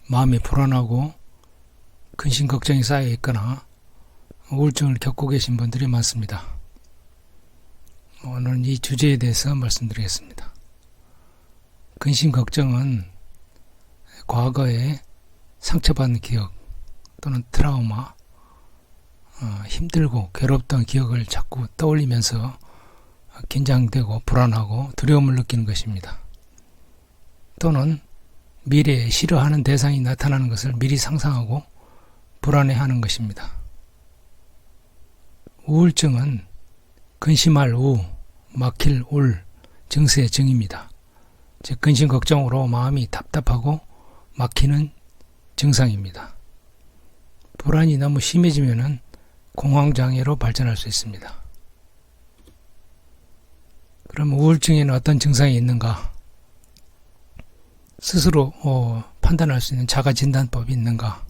마음이 불안하고 근심 걱정이 쌓여 있거나 우울증을 겪고 계신 분들이 많습니다. 오늘은 이 주제에 대해서 말씀드리겠습니다. 근심 걱정은 과거에 상처받은 기억 또는 트라우마, 힘들고 괴롭던 기억을 자꾸 떠올리면서 긴장되고 불안하고 두려움을 느끼는 것입니다. 또는 미래에 싫어하는 대상이 나타나는 것을 미리 상상하고 불안해하는 것입니다. 우울증은 근심할 우, 막힐 울 증세의 증입니다. 즉 근심 걱정으로 마음이 답답하고 막히는 증상입니다. 불안이 너무 심해지면 공황장애로 발전할 수 있습니다. 그럼 우울증에는 어떤 증상이 있는가? 스스로 판단할 수 있는 자가진단법이 있는가?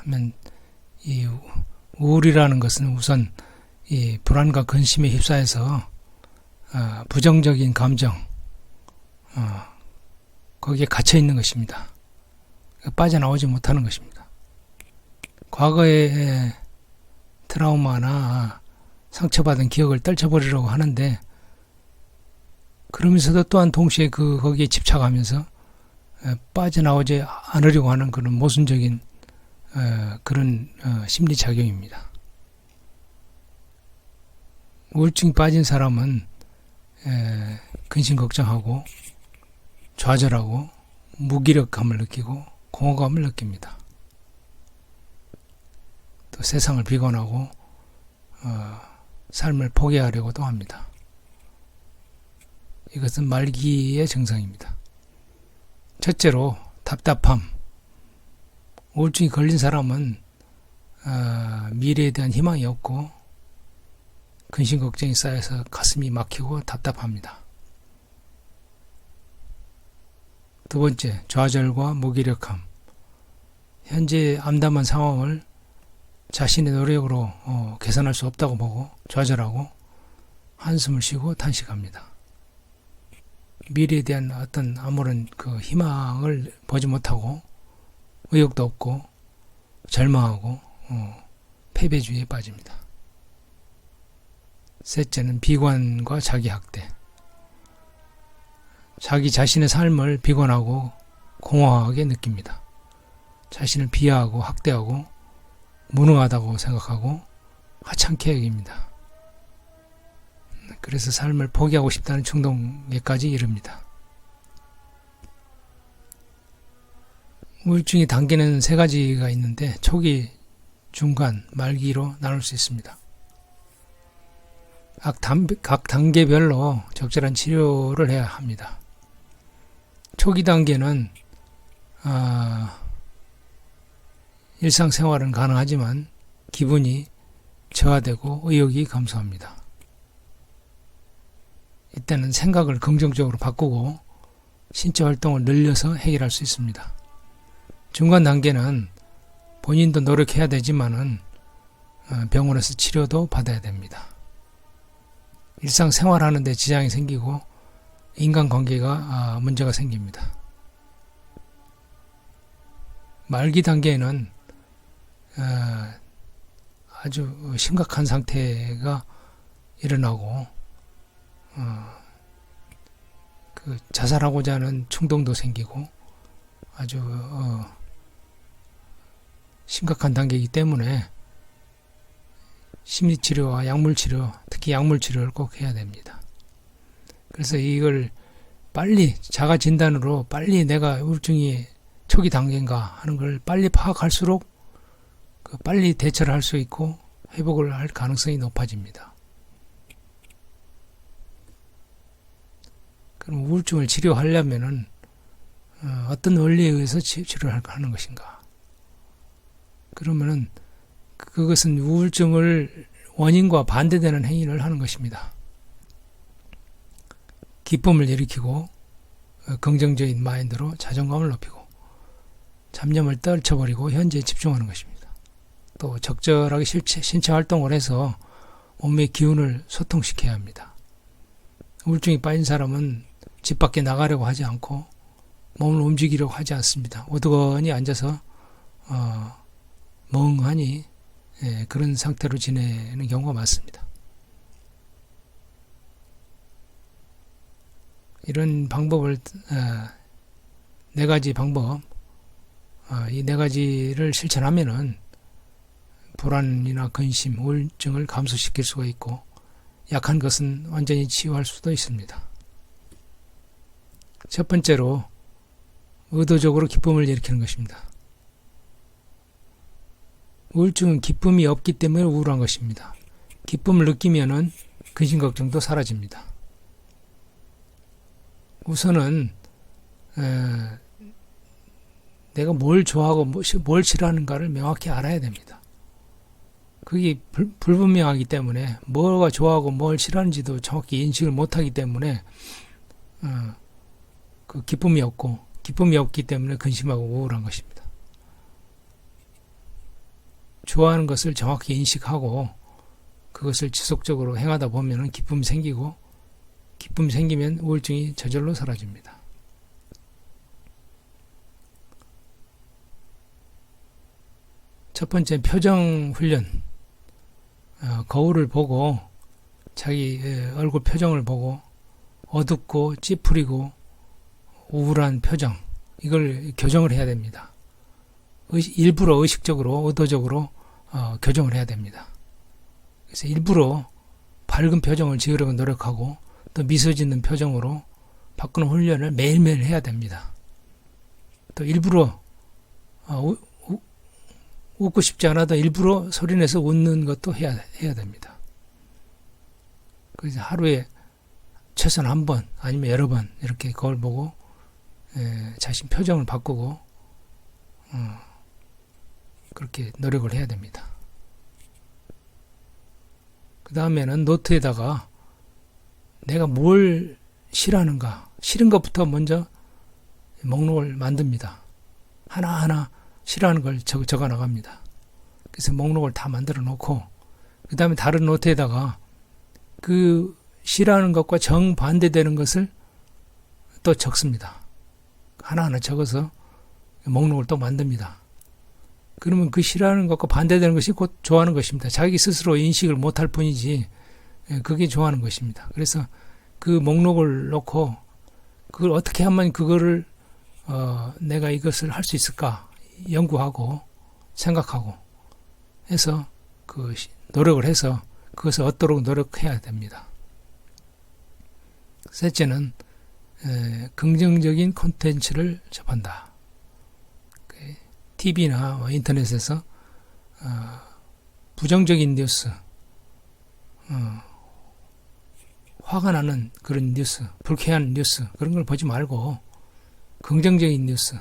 하면 이 우울이라는 것은 우선 이 불안과 근심에 휩싸여서 부정적인 감정 거기에 갇혀 있는 것입니다. 빠져나오지 못하는 것입니다. 과거의 트라우마나 상처받은 기억을 떨쳐버리려고 하는데 그러면서도 또한 동시에 거기에 집착하면서 빠져나오지 않으려고 하는 그런 모순적인 그런 심리작용입니다. 우울증이 빠진 사람은 근심 걱정하고 좌절하고 무기력감을 느끼고 공허감을 느낍니다. 또 세상을 비관하고 삶을 포기하려고도 합니다. 이것은 말기의 증상입니다. 첫째로 답답함. 우울증이 걸린 사람은 미래에 대한 희망이 없고 근심 걱정이 쌓여서 가슴이 막히고 답답합니다. 두 번째, 좌절과 무기력함. 현재 암담한 상황을 자신의 노력으로 개선할 수 없다고 보고 좌절하고 한숨을 쉬고 탄식합니다. 미래에 대한 어떤 아무런 그 희망을 보지 못하고 의욕도 없고 절망하고 패배주의에 빠집니다. 셋째는 비관과 자기학대. 자기 자신의 삶을 비관하고 공허하게 느낍니다. 자신을 비하하고 학대하고 무능하다고 생각하고 하찮게 여깁니다. 그래서 삶을 포기하고 싶다는 충동에까지 이릅니다. 우울증의 단계는 세 가지가 있는데 초기, 중간, 말기로 나눌 수 있습니다. 각 단계별로 적절한 치료를 해야 합니다. 초기 단계는 일상생활은 가능하지만 기분이 저하되고 의욕이 감소합니다. 이때는 생각을 긍정적으로 바꾸고 신체 활동을 늘려서 해결할 수 있습니다. 중간 단계는 본인도 노력해야 되지만은 병원에서 치료도 받아야 됩니다. 일상생활하는 데 지장이 생기고 인간관계가 문제가 생깁니다. 말기 단계에는 아주 심각한 상태가 일어나고 그 자살하고자 하는 충동도 생기고 아주 심각한 단계이기 때문에 심리치료와 약물치료, 특히 약물치료를 꼭 해야 됩니다. 그래서 이걸 빨리 자가진단으로 빨리 내가 우울증이 초기 단계인가 하는 걸 빨리 파악할수록 빨리 대처를 할 수 있고 회복을 할 가능성이 높아집니다. 그럼 우울증을 치료하려면은 어떤 원리에 의해서 치료를 하는 것인가? 그러면은 그것은 우울증을 원인과 반대되는 행위를 하는 것입니다. 기쁨을 일으키고 긍정적인 마인드로 자존감을 높이고 잡념을 떨쳐버리고 현재에 집중하는 것입니다. 또 적절하게 신체 활동을 해서 몸의 기운을 소통시켜야 합니다. 우울증이 빠진 사람은 집 밖에 나가려고 하지 않고 몸을 움직이려고 하지 않습니다. 오드건히 앉아서 멍하니 그런 상태로 지내는 경우가 많습니다. 이런 방법을 네 가지 방법, 이 네 가지를 실천하면은 불안이나 근심, 우울증을 감소시킬 수가 있고 약한 것은 완전히 치유할 수도 있습니다. 첫 번째로 의도적으로 기쁨을 일으키는 것입니다. 우울증은 기쁨이 없기 때문에 우울한 것입니다. 기쁨을 느끼면은 근심 걱정도 사라집니다. 우선은 내가 뭘 좋아하고 뭘 싫어하는가를 명확히 알아야 됩니다. 그게 불분명하기 때문에 뭐가 좋아하고 뭘 싫어하는지도 정확히 인식을 못하기 때문에 그 기쁨이 없기 때문에 근심하고 우울한 것입니다. 좋아하는 것을 정확히 인식하고 그것을 지속적으로 행하다 보면 기쁨이 생기고 기쁨이 생기면 우울증이 저절로 사라집니다. 첫 번째 표정 훈련. 거울을 보고 자기 얼굴 표정을 보고 어둡고 찌푸리고 우울한 표정, 이걸 교정을 해야 됩니다. 일부러 의식적으로 의도적으로 교정을 해야 됩니다. 그래서 일부러 밝은 표정을 지으려고 노력하고 또 미소 짓는 표정으로 바꾸는 훈련을 매일매일 해야 됩니다. 또 일부러 웃고 싶지 않아도 일부러 소리내서 웃는 것도 해야 됩니다. 그래서 하루에 최소한 한 번 아니면 여러 번 이렇게 거울 보고 자신 표정을 바꾸고 그렇게 노력을 해야 됩니다. 그 다음에는 노트에다가 내가 뭘 싫어하는가, 싫은 것부터 먼저 목록을 만듭니다. 하나하나 싫어하는 걸 적어 나갑니다. 그래서 목록을 다 만들어 놓고 그 다음에 다른 노트에다가 그 싫어하는 것과 정반대되는 것을 또 적습니다. 하나하나 적어서 목록을 또 만듭니다. 그러면 그 싫어하는 것과 반대되는 것이 곧 좋아하는 것입니다. 자기 스스로 인식을 못할 뿐이지 그게 좋아하는 것입니다. 그래서 그 목록을 놓고 그걸 어떻게 하면 그거를 내가 이것을 할 수 있을까 연구하고 생각하고 해서 그 노력을 해서 그것을 얻도록 노력해야 됩니다. 셋째는 긍정적인 콘텐츠를 접한다. TV나 인터넷에서 부정적인 뉴스, 화가 나는 그런 뉴스, 불쾌한 뉴스 그런 걸 보지 말고 긍정적인 뉴스,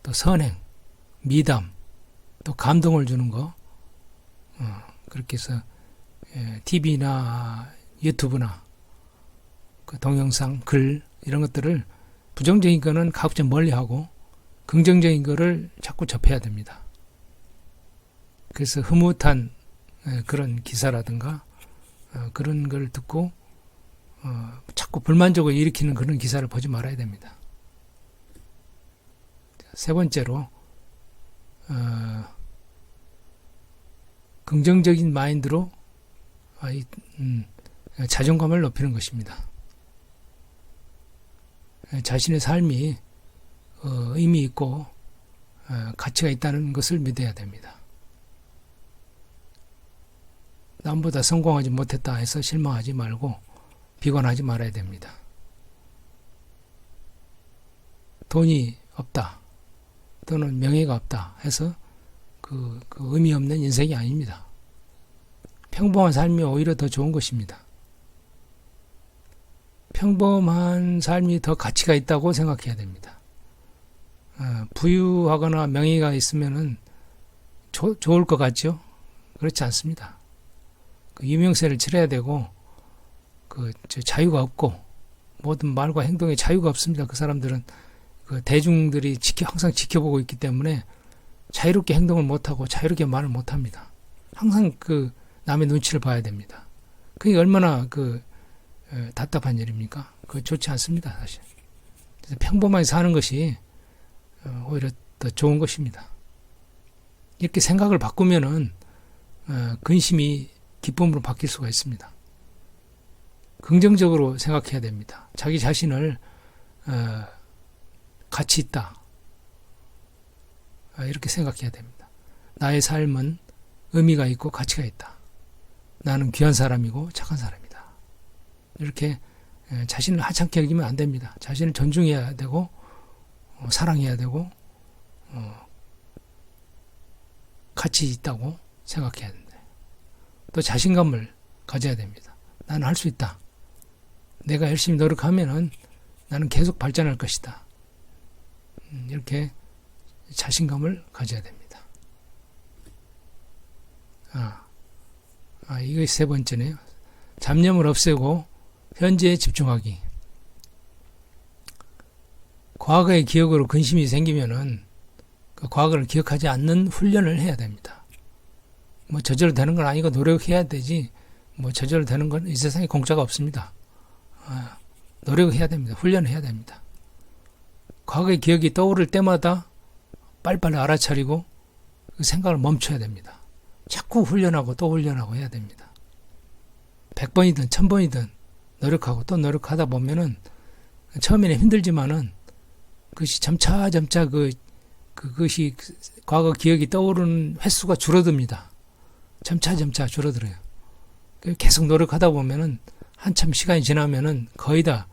또 선행, 미담, 또 감동을 주는 거 그렇게 해서 TV나 유튜브나 그 동영상, 글 이런 것들을 부정적인 거는 가급적 멀리하고 긍정적인 거를 자꾸 접해야 됩니다. 그래서 흐뭇한 그런 기사라든가 그런 걸 듣고 자꾸 불만족을 일으키는 그런 기사를 보지 말아야 됩니다. 세 번째로 긍정적인 마인드로 자존감을 높이는 것입니다. 자신의 삶이 의미 있고 가치가 있다는 것을 믿어야 됩니다. 남보다 성공하지 못했다 해서 실망하지 말고 비관하지 말아야 됩니다. 돈이 없다 또는 명예가 없다 해서 그 의미 없는 인생이 아닙니다. 평범한 삶이 오히려 더 좋은 것입니다. 평범한 삶이 더 가치가 있다고 생각해야 됩니다. 부유하거나 명예가 있으면은 좋을 것 같죠? 그렇지 않습니다. 그 유명세를 치러야 되고 자유가 없고 모든 말과 행동에 자유가 없습니다. 그 사람들은 그 대중들이 항상 지켜보고 있기 때문에 자유롭게 행동을 못하고 자유롭게 말을 못합니다. 항상 그 남의 눈치를 봐야 됩니다. 그게 얼마나 답답한 일입니까? 그거 좋지 않습니다, 사실. 그래서 평범하게 사는 것이 오히려 더 좋은 것입니다. 이렇게 생각을 바꾸면은 근심이 기쁨으로 바뀔 수가 있습니다. 긍정적으로 생각해야 됩니다. 자기 자신을 가치 있다. 이렇게 생각해야 됩니다. 나의 삶은 의미가 있고 가치가 있다. 나는 귀한 사람이고 착한 사람이다. 이렇게 자신을 하찮게 여기면 안 됩니다. 자신을 존중해야 되고 사랑해야 되고 가치 있다고 생각해야 된다. 또 자신감을 가져야 됩니다. 나는 할 수 있다. 내가 열심히 노력하면은 나는 계속 발전할 것이다. 이렇게 자신감을 가져야 됩니다. 이것이 세 번째네요. 잡념을 없애고 현재에 집중하기. 과거의 기억으로 근심이 생기면은 그 과거를 기억하지 않는 훈련을 해야 됩니다. 뭐 저절로 되는 건 아니고 노력해야 되지, 뭐 저절로 되는 건 이 세상에 공짜가 없습니다. 노력해야 됩니다. 훈련해야 됩니다. 과거의 기억이 떠오를 때마다 빨리빨리 알아차리고 그 생각을 멈춰야 됩니다. 자꾸 훈련하고 또 훈련하고 해야 됩니다. 100번이든 1000번이든 노력하고 또 노력하다 보면은 처음에는 힘들지만은 그것이 점차 그것이 과거 기억이 떠오르는 횟수가 줄어듭니다. 점차 줄어들어요. 계속 노력하다 보면은 한참 시간이 지나면은 거의 다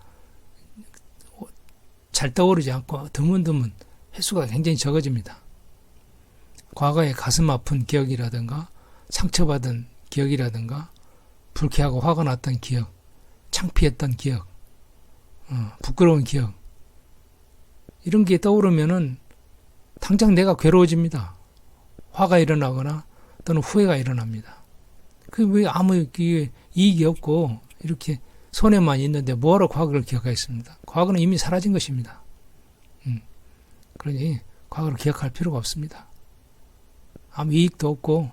잘 떠오르지 않고 드문드문 횟수가 굉장히 적어집니다. 과거의 가슴 아픈 기억이라든가 상처받은 기억이라든가 불쾌하고 화가 났던 기억, 창피했던 기억, 부끄러운 기억, 이런 게 떠오르면은 당장 내가 괴로워집니다. 화가 일어나거나 또는 후회가 일어납니다. 그 왜 아무 이익이 없고 이렇게 손해만 있는데 뭐하러 과거를 기억하겠습니다. 과거는 이미 사라진 것입니다. 그러니 과거를 기억할 필요가 없습니다. 아무 이익도 없고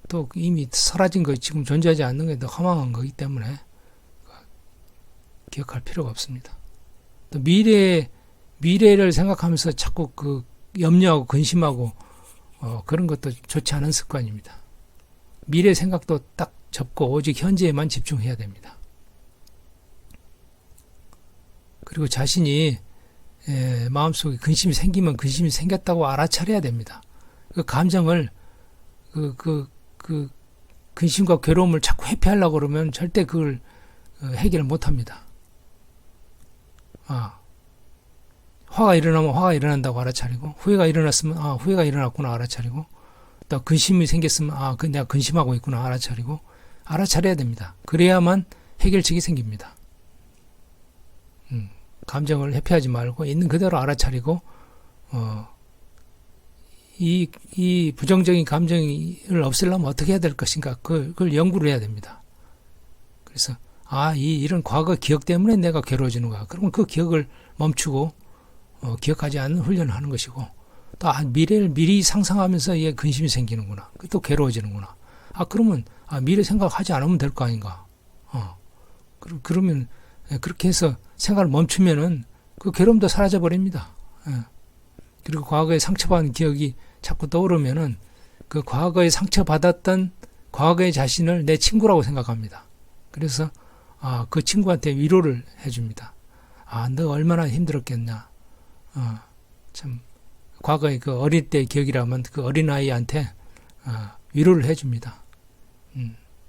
또 이미 사라진 거 지금 존재하지 않는 게 더 허망한 거기 때문에 기억할 필요가 없습니다. 또 미래를 생각하면서 자꾸 그 염려하고 근심하고 그런 것도 좋지 않은 습관입니다. 미래 생각도 딱 접고 오직 현재에만 집중해야 됩니다. 그리고 자신이 마음속에 근심이 생기면 근심이 생겼다고 알아차려야 됩니다. 그 감정을 그 근심과 괴로움을 자꾸 회피하려고 그러면 절대 그걸 해결을 못합니다. 화가 일어나면 화가 일어난다고 알아차리고, 후회가 일어났으면 후회가 일어났구나 알아차리고, 또 근심이 생겼으면 내가 근심하고 있구나 알아차려야 됩니다. 그래야만 해결책이 생깁니다. 감정을 회피하지 말고 있는 그대로 알아차리고 이 부정적인 감정을 없애려면 어떻게 해야 될 것인가 그걸 연구를 해야 됩니다. 그래서 이런 과거 기억 때문에 내가 괴로워지는 거야. 그러면 그 기억을 멈추고 기억하지 않는 훈련을 하는 것이고, 또 미래를 미리 상상하면서 얘 근심이 생기는구나. 또 괴로워지는구나. 그러면 미래 생각하지 않으면 될 거 아닌가. 그러면 그렇게 해서 생각을 멈추면은 그 괴로움도 사라져 버립니다. 그리고 과거에 상처받은 기억이 자꾸 떠오르면은 그 과거에 상처받았던 과거의 자신을 내 친구라고 생각합니다. 그래서 그 친구한테 위로를 해줍니다. 너 얼마나 힘들었겠냐. 참 과거의 그 어릴 때의 기억이라면 그 어린아이한테 위로를 해줍니다.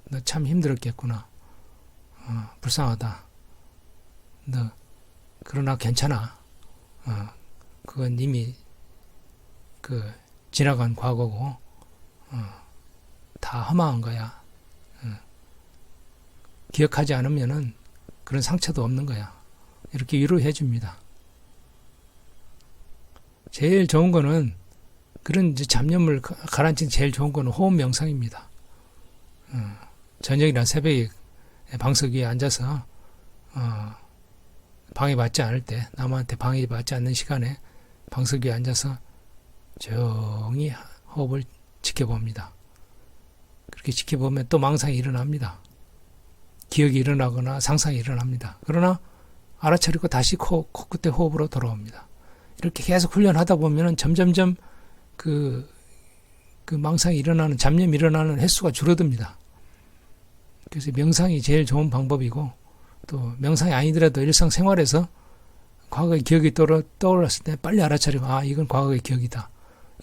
너 참 힘들었겠구나. 불쌍하다. 너 그러나 괜찮아. 그건 이미 지나간 과거고 다 허망한 거야. 기억하지 않으면은 그런 상처도 없는 거야. 이렇게 위로해 줍니다. 제일 좋은 거는 그런 잡념을 가라앉힌 제일 좋은 거는 호흡 명상입니다. 저녁이나 새벽에 방석 위에 앉아서 방해받지 않을 때, 남한테 방해받지 않는 시간에 방석 위에 앉아서 조용히 호흡을 지켜봅니다. 그렇게 지켜보면 또 망상이 일어납니다. 기억이 일어나거나 상상이 일어납니다. 그러나 알아차리고 다시 코끝에 호흡으로 돌아옵니다. 이렇게 계속 훈련하다 보면은 점점점 그 망상이 일어나는, 잡념이 일어나는 횟수가 줄어듭니다. 그래서 명상이 제일 좋은 방법이고, 또 명상이 아니더라도 일상생활에서 과거의 기억이 떠올랐을 때 빨리 알아차리고, 아, 이건 과거의 기억이다.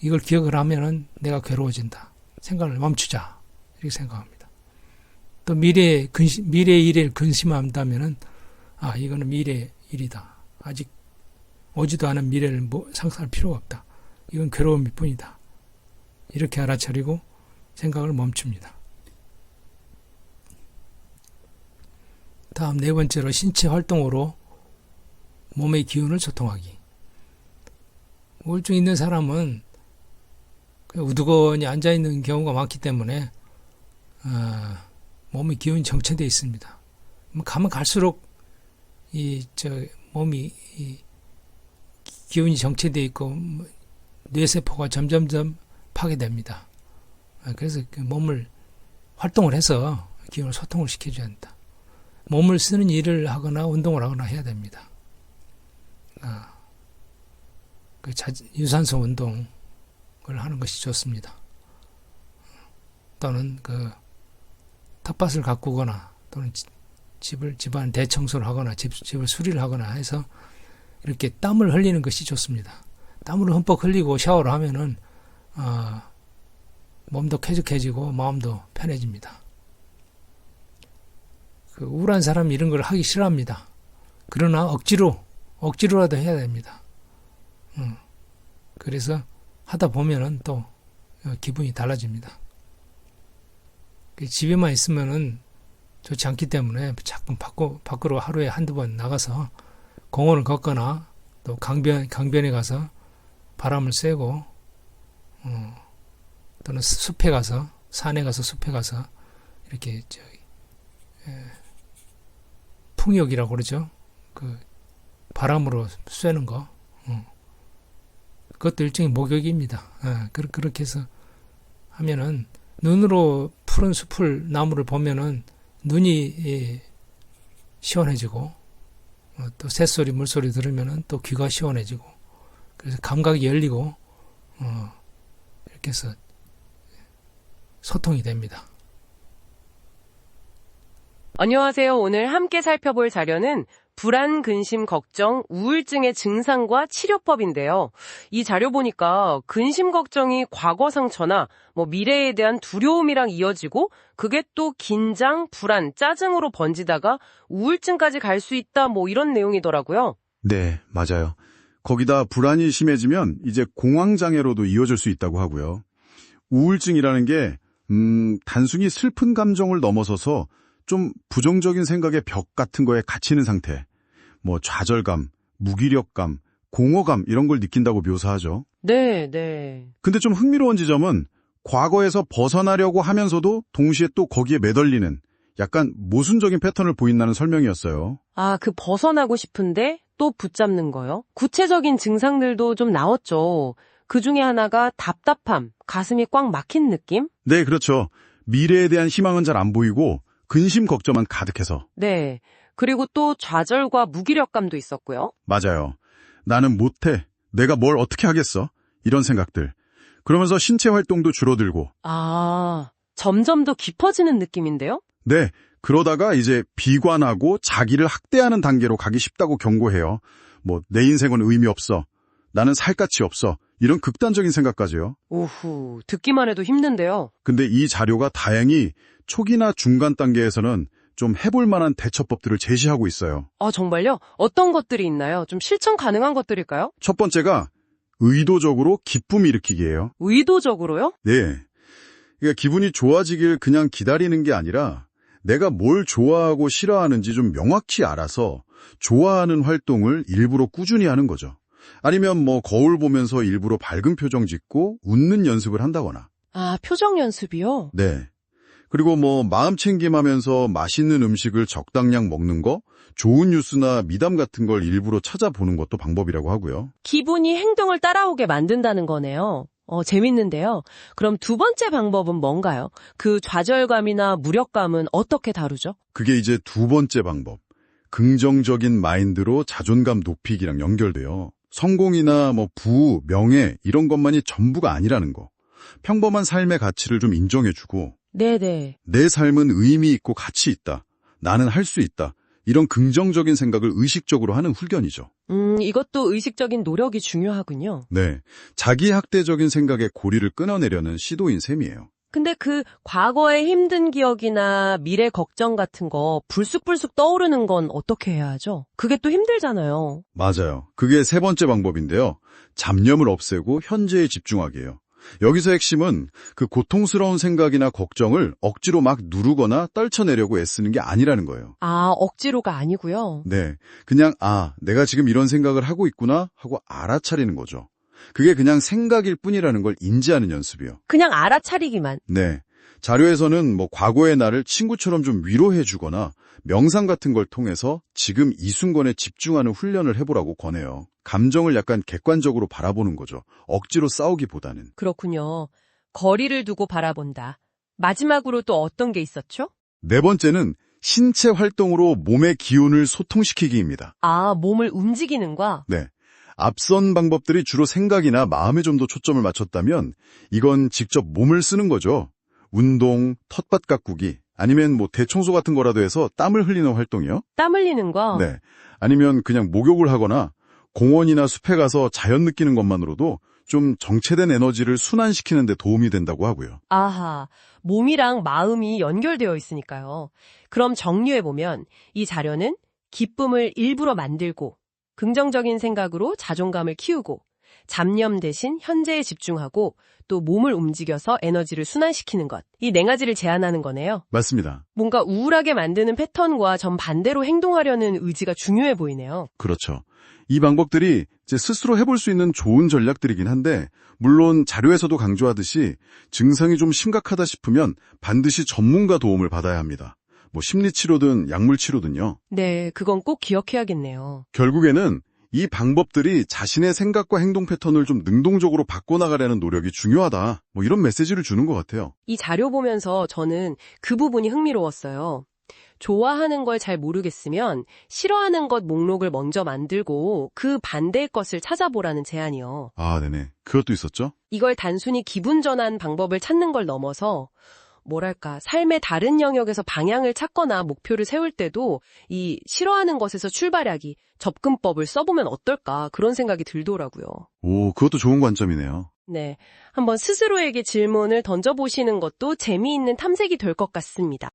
이걸 기억을 하면은 내가 괴로워진다. 생각을 멈추자. 이렇게 생각합니다. 또 미래의 일에 근심한다면은, 아, 이거는 미래의 일이다. 아직 오지도 않은 미래를 상상할 필요가 없다. 이건 괴로움일 뿐이다. 이렇게 알아차리고 생각을 멈춥니다. 다음 네 번째로 신체 활동으로 몸의 기운을 소통하기. 우울증 있는 사람은 우두커니 앉아있는 경우가 많기 때문에 몸의 기운이 정체되어 있습니다. 가면 갈수록 몸이 기운이 정체되어 있고 뇌세포가 점점점 파괴됩니다. 그래서 몸을 활동을 해서 기운을 소통을 시켜줘야 한다. 몸을 쓰는 일을 하거나 운동을 하거나 해야 됩니다. 유산소 운동을 하는 것이 좋습니다. 또는 텃밭을 가꾸거나 또는 집안 대청소를 하거나 집을 수리를 하거나 해서 이렇게 땀을 흘리는 것이 좋습니다. 땀을 흠뻑 흘리고 샤워를 하면은 몸도 쾌적해지고 마음도 편해집니다. 우울한 사람이 이런 걸 하기 싫어합니다. 그러나 억지로라도 해야 됩니다. 그래서 하다 보면은 또 기분이 달라집니다. 집에만 있으면은 좋지 않기 때문에 자꾸 밖으로 하루에 한두 번 나가서 공원을 걷거나 또 강변에 가서 바람을 쐬고 또는 숲에 가서, 산에 가서 숲에 가서 이렇게 풍욕이라고 그러죠. 바람으로 쐬는 거. 그것도 일종의 목욕입니다. 그렇게 해서 하면은 눈으로 푸른 숲을, 나무를 보면은 눈이 시원해지고 또 새소리, 물소리 들으면은 또 귀가 시원해지고 그래서 감각이 열리고 이렇게 해서 소통이 됩니다. 안녕하세요. 오늘 함께 살펴볼 자료는 불안, 근심, 걱정, 우울증의 증상과 치료법인데요. 이 자료 보니까 근심, 걱정이 과거 상처나 미래에 대한 두려움이랑 이어지고 그게 또 긴장, 불안, 짜증으로 번지다가 우울증까지 갈 수 있다 이런 내용이더라고요. 네, 맞아요. 거기다 불안이 심해지면 이제 공황장애로도 이어질 수 있다고 하고요. 우울증이라는 게 단순히 슬픈 감정을 넘어서서 좀 부정적인 생각의 벽 같은 거에 갇히는 상태, 좌절감, 무기력감, 공허감 이런 걸 느낀다고 묘사하죠. 네. 근데 좀 흥미로운 지점은 과거에서 벗어나려고 하면서도 동시에 또 거기에 매달리는 약간 모순적인 패턴을 보인다는 설명이었어요. 벗어나고 싶은데 또 붙잡는 거요? 구체적인 증상들도 좀 나왔죠. 그 중에 하나가 답답함, 가슴이 꽉 막힌 느낌? 네, 그렇죠. 미래에 대한 희망은 잘 안 보이고 근심 걱정만 가득해서. 네. 그리고 또 좌절과 무기력감도 있었고요. 맞아요. 나는 못해. 내가 뭘 어떻게 하겠어? 이런 생각들. 그러면서 신체 활동도 줄어들고. 점점 더 깊어지는 느낌인데요? 네. 그러다가 이제 비관하고 자기를 학대하는 단계로 가기 쉽다고 경고해요. 내 인생은 의미 없어. 나는 살 가치 없어. 이런 극단적인 생각까지요. 오후, 듣기만 해도 힘든데요. 근데 이 자료가 다행히 초기나 중간 단계에서는 좀 해볼 만한 대처법들을 제시하고 있어요. 정말요? 어떤 것들이 있나요? 좀 실천 가능한 것들일까요? 첫 번째가 의도적으로 기쁨 일으키기예요. 의도적으로요? 네. 그러니까 기분이 좋아지길 그냥 기다리는 게 아니라 내가 뭘 좋아하고 싫어하는지 좀 명확히 알아서 좋아하는 활동을 일부러 꾸준히 하는 거죠. 아니면 거울 보면서 일부러 밝은 표정 짓고 웃는 연습을 한다거나. 표정 연습이요? 네. 그리고 마음 챙김하면서 맛있는 음식을 적당량 먹는 거, 좋은 뉴스나 미담 같은 걸 일부러 찾아보는 것도 방법이라고 하고요. 기분이 행동을 따라오게 만든다는 거네요. 재밌는데요. 그럼 두 번째 방법은 뭔가요? 그 좌절감이나 무력감은 어떻게 다루죠? 그게 이제 두 번째 방법. 긍정적인 마인드로 자존감 높이기랑 연결돼요. 성공이나 부, 명예 이런 것만이 전부가 아니라는 거. 평범한 삶의 가치를 좀 인정해주고 네네. 내 삶은 의미 있고 가치 있다. 나는 할 수 있다. 이런 긍정적인 생각을 의식적으로 하는 훈련이죠. 이것도 의식적인 노력이 중요하군요. 네, 자기학대적인 생각의 고리를 끊어내려는 시도인 셈이에요. 근데 그 과거의 힘든 기억이나 미래 걱정 같은 거 불쑥불쑥 떠오르는 건 어떻게 해야 하죠? 그게 또 힘들잖아요. 맞아요. 그게 세 번째 방법인데요. 잡념을 없애고 현재에 집중하기예요. 여기서 핵심은 그 고통스러운 생각이나 걱정을 억지로 막 누르거나 떨쳐내려고 애쓰는 게 아니라는 거예요. 아, 억지로가 아니고요. 네, 그냥 내가 지금 이런 생각을 하고 있구나 하고 알아차리는 거죠. 그게 그냥 생각일 뿐이라는 걸 인지하는 연습이요. 그냥 알아차리기만. 네, 자료에서는 과거의 나를 친구처럼 좀 위로해주거나 명상 같은 걸 통해서 지금 이 순간에 집중하는 훈련을 해보라고 권해요. 감정을 약간 객관적으로 바라보는 거죠. 억지로 싸우기보다는. 그렇군요. 거리를 두고 바라본다. 마지막으로 또 어떤 게 있었죠? 네 번째는 신체 활동으로 몸의 기운을 소통시키기입니다. 아, 몸을 움직이는 거? 네. 앞선 방법들이 주로 생각이나 마음에 좀 더 초점을 맞췄다면 이건 직접 몸을 쓰는 거죠. 운동, 텃밭 가꾸기, 아니면 대청소 같은 거라도 해서 땀을 흘리는 활동이요. 땀 흘리는 거? 네. 아니면 그냥 목욕을 하거나 공원이나 숲에 가서 자연 느끼는 것만으로도 좀 정체된 에너지를 순환시키는 데 도움이 된다고 하고요. 아하, 몸이랑 마음이 연결되어 있으니까요. 그럼 정리해보면 이 자료는 기쁨을 일부러 만들고 긍정적인 생각으로 자존감을 키우고 잡념 대신 현재에 집중하고 또 몸을 움직여서 에너지를 순환시키는 것. 이 네 가지를 제안하는 거네요. 맞습니다. 뭔가 우울하게 만드는 패턴과 정반대로 행동하려는 의지가 중요해 보이네요. 그렇죠. 이 방법들이 스스로 해볼 수 있는 좋은 전략들이긴 한데 물론 자료에서도 강조하듯이 증상이 좀 심각하다 싶으면 반드시 전문가 도움을 받아야 합니다. 심리치료든 약물치료든요. 네, 그건 꼭 기억해야겠네요. 결국에는 이 방법들이 자신의 생각과 행동 패턴을 좀 능동적으로 바꿔나가려는 노력이 중요하다. 이런 메시지를 주는 것 같아요. 이 자료 보면서 저는 그 부분이 흥미로웠어요. 좋아하는 걸 잘 모르겠으면 싫어하는 것 목록을 먼저 만들고 그 반대의 것을 찾아보라는 제안이요. 아, 네네. 그것도 있었죠? 이걸 단순히 기분 전환 방법을 찾는 걸 넘어서 삶의 다른 영역에서 방향을 찾거나 목표를 세울 때도 이 싫어하는 것에서 출발하기, 접근법을 써보면 어떨까 그런 생각이 들더라고요. 오, 그것도 좋은 관점이네요. 네, 한번 스스로에게 질문을 던져보시는 것도 재미있는 탐색이 될 것 같습니다.